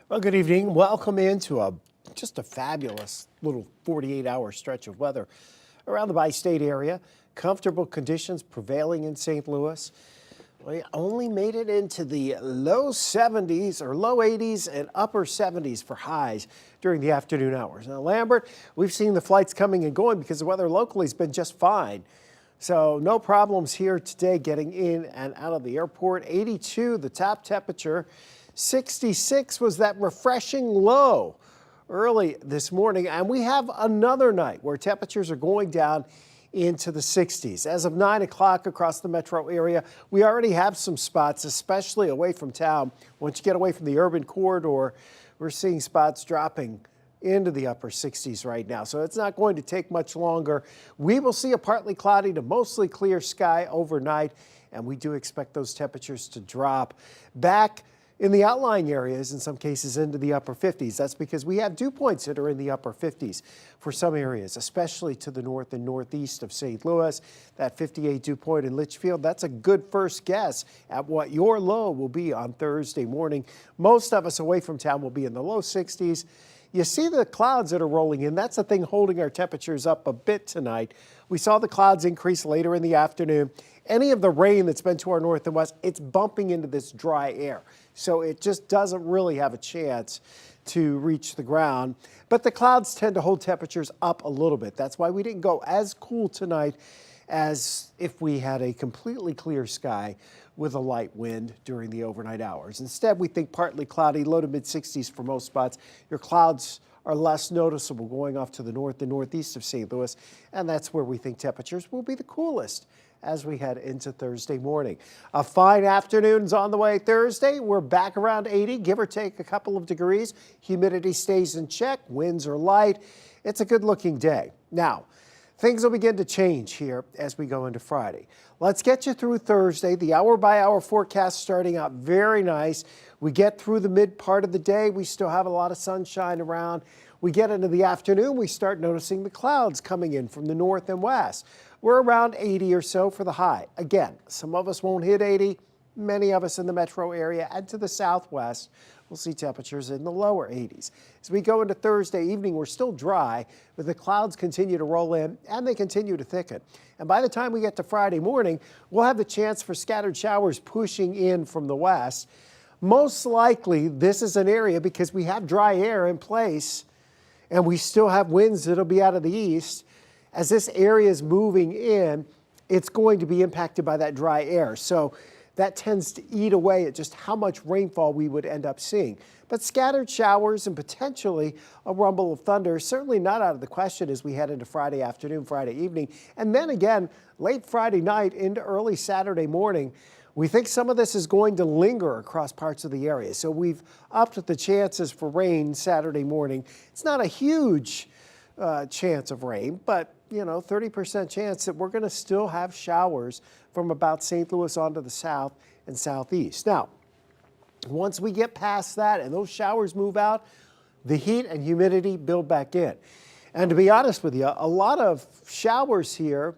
Well, good evening. Welcome into just a fabulous little 48-hour stretch of weather around the bi-state area. Comfortable conditions prevailing in St. Louis. We only made it into the low 70s or low 80s and upper 70s for highs during the afternoon hours. Now, Lambert, we've seen the flights coming and going because the weather locally has been just fine. So no problems here today getting in and out of the airport. 82, the top temperature. 66 was that refreshing low early this morning. And we have another night where temperatures are going down into the 60s. As of 9 o'clock across the metro area, we already have some spots, especially away from town. Once you get away from the urban corridor, we're seeing spots dropping into the upper 60s right now. So it's not going to take much longer. We will see a partly cloudy to mostly clear sky overnight, and we do expect those temperatures to drop back in the outlying areas, in some cases into the upper 50s. That's because we have dew points that are in the upper 50s for some areas, especially to the north and northeast of St. Louis. That 58 dew point in Litchfield, that's a good first guess at what your low will be on Thursday morning. Most of us away from town will be in the low 60s. You see the clouds that are rolling in. That's the thing holding our temperatures up a bit tonight. We saw the clouds increase later in the afternoon. Any of the rain that's been to our north and west, it's bumping into this dry air. So it just doesn't really have a chance to reach the ground. But the clouds tend to hold temperatures up a little bit. That's why we didn't go as cool tonight as if we had a completely clear sky with a light wind during the overnight hours. Instead, we think partly cloudy, low to mid 60s for most spots. Your clouds are less noticeable going off to the north and northeast of St. Louis, and that's where we think temperatures will be the coolest as we head into Thursday morning. A fine afternoon's on the way Thursday. We're back around 80, give or take a couple of degrees. Humidity stays in check. Winds are light. It's a good looking day. Now, things will begin to change here as we go into Friday. Let's get you through Thursday. The hour-by-hour forecast starting out very nice. We get through the mid part of the day. We still have a lot of sunshine around. We get into the afternoon. We start noticing the clouds coming in from the north and west. We're around 80 or so for the high. Again, some of us won't hit 80. Many of us in the metro area and to the southwest will see temperatures in the lower 80s. As we go into Thursday evening, we're still dry, but the clouds continue to roll in and they continue to thicken. And by the time we get to Friday morning, we'll have the chance for scattered showers pushing in from the west. Most likely, this is an area because we have dry air in place and we still have winds that'll be out of the east. As this area is moving in, it's going to be impacted by that dry air. So that tends to eat away at just how much rainfall we would end up seeing. But scattered showers and potentially a rumble of thunder, certainly not out of the question as we head into Friday afternoon, Friday evening. And then again, late Friday night into early Saturday morning, we think some of this is going to linger across parts of the area. So we've upped the chances for rain Saturday morning. It's not a huge chance of rain, but 30% chance that we're going to still have showers from about St. Louis onto the south and southeast. Now, once we get past that and those showers move out, the heat and humidity build back in. And to be honest with you, a lot of showers here,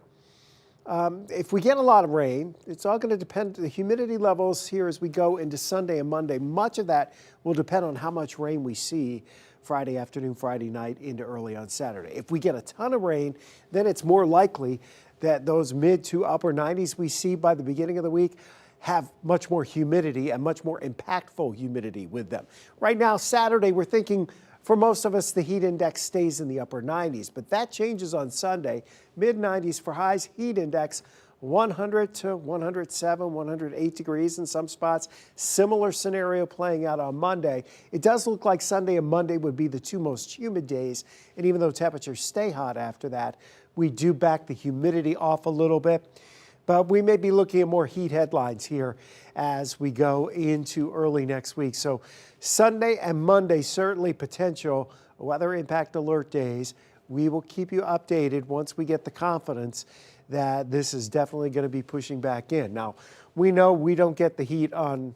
if we get a lot of rain, it's all going to depend on the humidity levels here as we go into Sunday and Monday. Much of that will depend on how much rain we see Friday afternoon, Friday night into early on Saturday. If we get a ton of rain, then it's more likely that those mid to upper 90s we see by the beginning of the week have much more humidity and much more impactful humidity with them. Right now, Saturday, we're thinking for most of us the heat index stays in the upper 90s, but that changes on Sunday. Mid 90s for highs, heat index 100 to 107, 108 degrees in some spots. Similar scenario playing out on Monday. It does look like Sunday and Monday would be the two most humid days. And even though temperatures stay hot after that, we do back the humidity off a little bit. But we may be looking at more heat headlines here as we go into early next week. So Sunday and Monday, certainly potential weather impact alert days. We will keep you updated once we get the confidence that this is definitely going to be pushing back in. Now, we know we don't get the heat on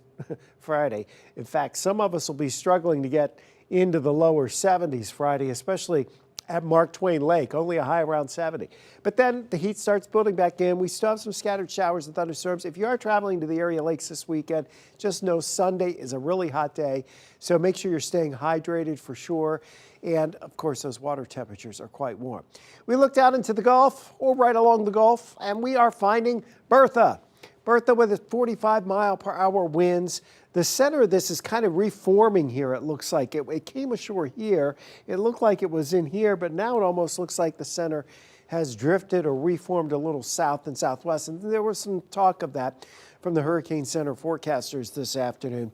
Friday. In fact, some of us will be struggling to get into the lower 70s Friday, especially at Mark Twain Lake, only a high around 70. But then the heat starts building back in. We still have some scattered showers and thunderstorms. If you are traveling to the area lakes this weekend, just know Sunday is a really hot day. So make sure you're staying hydrated for sure. And of course, those water temperatures are quite warm. We looked out into the Gulf, or right along the Gulf, and we are finding Bertha. Bertha with its 45-mile-per-hour winds. The center of this is kind of reforming here, it looks like. It came ashore here. It looked like it was in here, but now it almost looks like the center has drifted or reformed a little south and southwest. And there was some talk of that from the Hurricane Center forecasters this afternoon.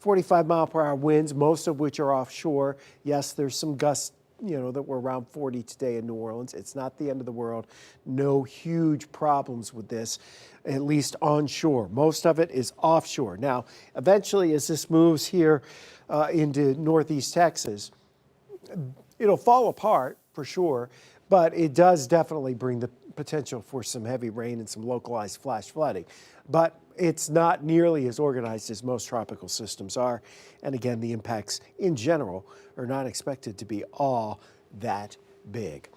45-mile-per-hour winds, most of which are offshore. Yes, there's some gusts, that were around 40 today in New Orleans. It's not the end of the world. No huge problems with this, at least onshore. Most of it is offshore. Now, eventually, as this moves here into northeast Texas, it'll fall apart for sure, but it does definitely bring the potential for some heavy rain and some localized flash flooding. But it's not nearly as organized as most tropical systems are. And again, the impacts in general are not expected to be all that big.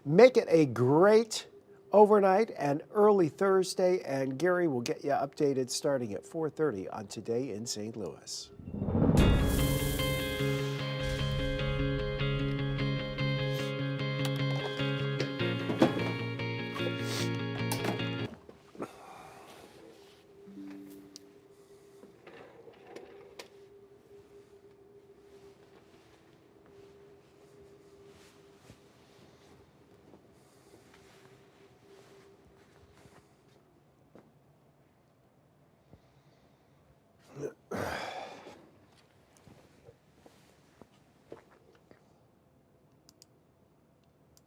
Make it a great overnight and early Thursday, and Gary will get you updated starting at 4:30 on Today in St. Louis.